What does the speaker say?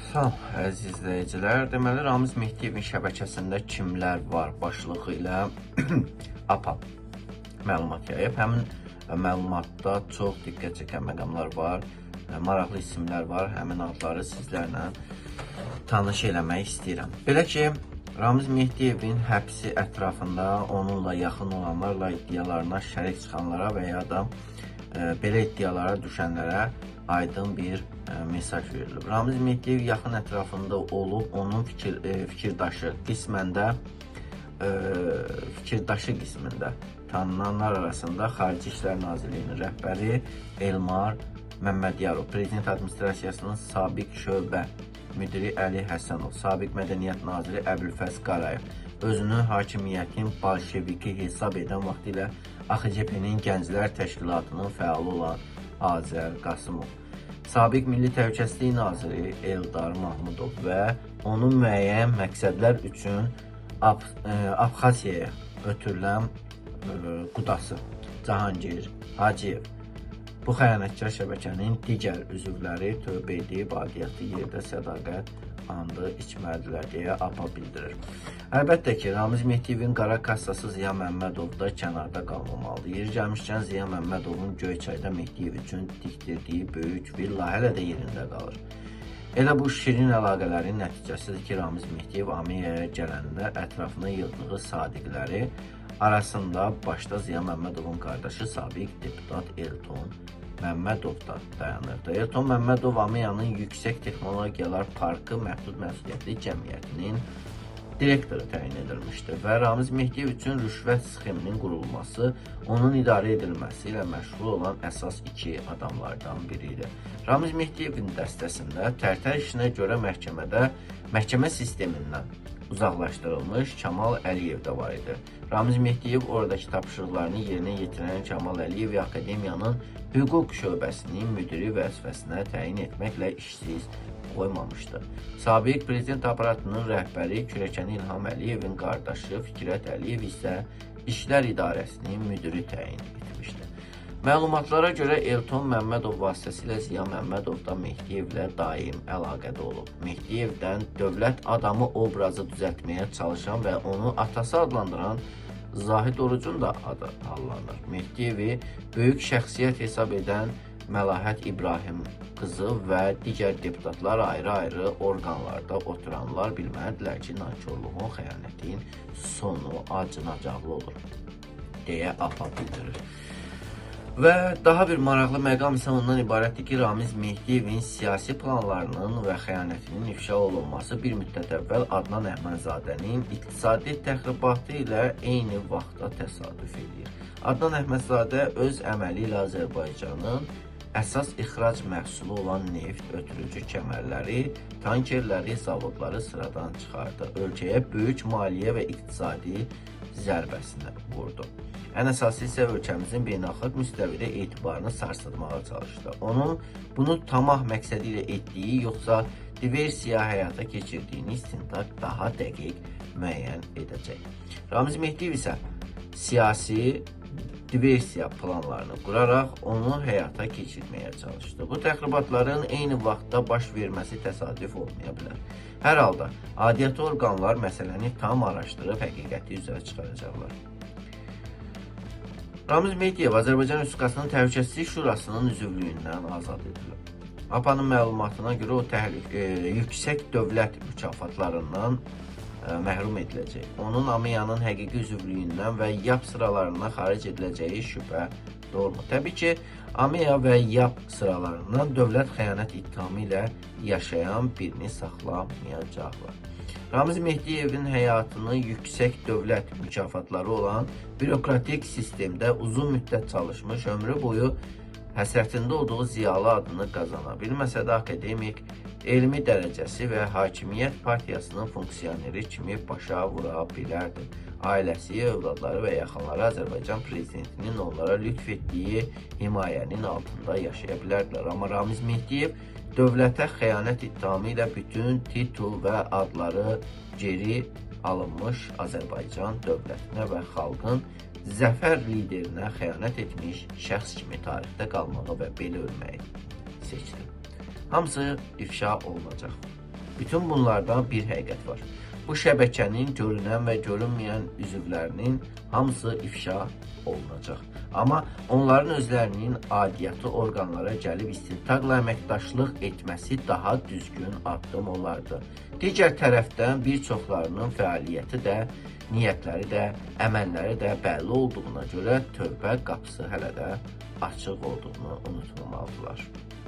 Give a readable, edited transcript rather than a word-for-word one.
Salam əziz izləyicilər. Deməli Ramiz Mehdiyevin şəbəkəsində kimlər var başlığı ilə APA məlumat yayıb. Həmin məlumatda çox diqqət çəkən məqamlar var, maraqlı isimlər var. Həmin adları sizlərlə tanış eləmək istəyirəm. Belə ki, Ramiz Mehdiyevin həbsi ətrafında onunla yaxın olanlarla iddialarına şərik çıxanlara və ya da belə iddialara düşənlərə aydın bir mesaj verilib. Ramiz Mehdiyev yaxın ətrafında olub, onun fikirdaşı qismində tanınanlar arasında Xarici İşlər Nazirliyinin rəhbəri Elmar Məmmədiyarov, Prezident Administrasiyasının sabiq şöbə müdiri Əli Həsənov, sabiq Mədəniyyət Naziri Əbülfəz Qarayev, özünü hakimiyyətin bolşeviki hesab edən vaxtilə AXCP-nin Gənclər Təşkilatının fəalı olan Azər Qasımov, sabiq Milli Təhlükəsizlik Naziri Eldar Mahmudov və onun müəyyən məqsədlər üçün Abxaziyaya ötürülən qudası Cahangir Hacıyev. Bu xəyanətkar şəbəkənin digər üzvləri tövbə edib adiyyatı yerdə sədaqət andı içməlidirlər deyə APA bildirir. Əlbəttə ki, Ramiz Mehdiyevin qara kassası Ziya Məmmədov da kənarda qalmamalıdır. Yeri gəlmişkən Ziya Məmmədovun Göyçayda Mehdiyev üçün tikdirdiyi böyük villa hələ də yerində qalır. Elə bu şirin əlaqələrin nəticəsidir ki, Ramiz Mehdiyev Amiyaya gələndə ətrafına yığdığı sadiqləri arasında başda Ziya Məmmədovun qardaşı sabiq deputat Elton Məmmədov da dayanırdı. Elton Məmmədov Amiyanın Yüksək Texnologiyalar Parkı Məhdud Məsuliyyətli Cəmiyyətinin direktoru təyin edilmişdi və Ramiz Mehdiyev üçün rüşvət sxeminin qurulması, onun idarə edilməsi ilə məşğul olan əsas iki adamlardan biri idi. Ramiz Mehdiyevin dəstəsində Tərtər işinə görə məhkəmə sistemindən uzaqlaşdırılmış Kamal Əliyev də var idi. Ramiz Mehdiyev oradakı tapşırıqlarını yerinə yetirən Kamal Əliyev Akademiyanın hüquq şöbəsinin müdiri vəzifəsinə təyin etməklə işsiz qoymamışdı. Sabiq prezident aparatının rəhbəri Kürəkəni İlham Əliyevin qardaşı Fikrət Əliyev isə İşlər İdarəsinin müdiri təyin etmişdi. Məlumatlara görə Elton Məmmədov vasitəsilə Ziya Məmmədov da Mehdiyevlə daim əlaqədə olub. Mehdiyevdən dövlət adamı obrazı düzəltməyə çalışan və onu atası adlandıran Zahid Orucun da adı allanır. Mehdiyevi böyük şəxsiyyət hesab edən Məlahət İbrahim qızı və digər deputatlar ayrı-ayrı orqanlarda oturanlar bilməlidirlər ki, nankorluğun, xəyanətin sonu acınacaqlı olur, deyə APA bildirir. Və daha bir maraqlı məqam isə ondan ibarətdir ki, Ramiz Mehdiyevin siyasi planlarının və xəyanətinin ifşa olunması bir müddət əvvəl Adnan Əhmədzadənin iqtisadi təxribatı ilə eyni vaxtda təsadüf edir. Adnan Əhmədzadə öz əməli ilə Azərbaycanın əsas ixrac məhsulu olan neft, ötürücü kəmərləri, tankerləri, zavodları sıradan çıxardı. Ölkəyə böyük maliyyə və iqtisadi zərbəsini vurdu. Ən əsası isə ölkəmizin beynəlxalq müstəvidə etibarını sarsıtmağa çalışdı. Onun bunu tamah məqsədi ilə etdiyi, yoxsa diversiya həyata keçirdiyini istintaq daha dəqiq müəyyən edəcək. Ramiz Mehdiyev isə siyasi diversiya planlarını quraraq onu həyata keçirməyə çalışdı. Bu təxribatların eyni vaxtda baş verməsi təsadüf olmaya bilər. Hər halda, adiyyatı orqanlar məsələni tam araşdırıb həqiqəti üzrə çıxaracaqlar. Ramiz Mehdiyev Azərbaycan Respublikasının Təhlükəsizlik Şurasının üzvlüyündən azad edilib. APA-nın məlumatına görə o yüksək dövlət mükafatlarından məhrum ediləcək. Onun Amiyanın həqiqi üzvlüyündən və YAP sıralarına xaric ediləcəyi şübhə doğurmur. Təbii ki, Amiya və YAP sıralarından dövlət xəyanət ittihamı ilə yaşayan birini saxlamayacaqlar. Ramiz Mehdiyevin həyatını yüksək dövlət mükafatları olan bürokratik sistemdə uzun müddət çalışmış, ömrü boyu həsrətində olduğu ziyalı adını qazana bilməsə də akademik, elmi dərəcəsi və Hakimiyyət Partiyasının funksioneri kimi başa vura bilərdi. Ailəsi, övladları və yaxınları Azərbaycan prezidentinin onlara lütf etdiyi himayənin altında yaşaya bilərdilər. Amma Ramiz Mehdiyev dövlətə xəyanət ittihamı ilə bütün titul və adları geri alınmış Azərbaycan dövlətinə və xalqın zəfər liderinə xəyanət etmiş şəxs kimi tarixdə qalmağı və belə ölməyi seçdi. Hamısı ifşa olunacaq. Bütün bunlardan bir həqiqət var. Bu şəbəkənin görünən və görünməyən üzvlərinin hamısı ifşa olunacaq. Amma onların özlərinin aidiyyatı orqanlara gəlib istintaqla əməkdaşlıq etməsi daha düzgün addım olardı. Digər tərəfdən bir çoxlarının fəaliyyəti də, niyyətləri də, əməlləri də bəlli olduğuna görə tövbə qapısı hələ də açıq olduğunu unutmamalıdırlar.